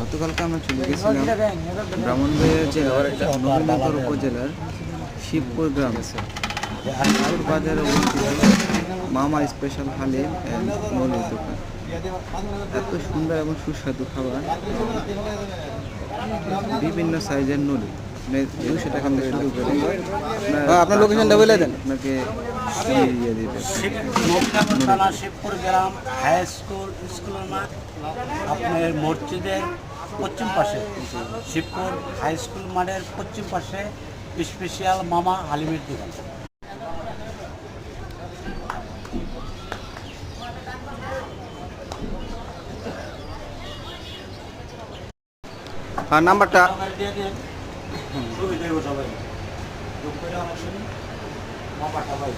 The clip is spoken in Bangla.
গতকালকে আমরা চলে গেছিলাম ব্রাহ্মণবাড়িয়া জেলার নবীনগর উপজেলার শিবপুর গ্রামে। শিবপুর বাজারে অবস্থিত মামা স্পেশাল হালিম অ্যান্ড নলির দোকান। এত সুন্দর এবং সুস্বাদু খাবার, বিভিন্ন সাইজের নলি, 200 টাকা থেকে শুরু করে। আপনার লোকেশনটা বলে দেন, আপনাকে দিয়ে দিবে। শিবপুর গ্রাম হাই স্কুল স্কুলের মাঠ, আপনার মসজিদের পশ্চিম পাশে, শিবপুর হাই স্কুল মাঠের পশ্চিম পাশে স্পেশাল মামা হালিমের দোকান। আর নাম্বারটা সবাই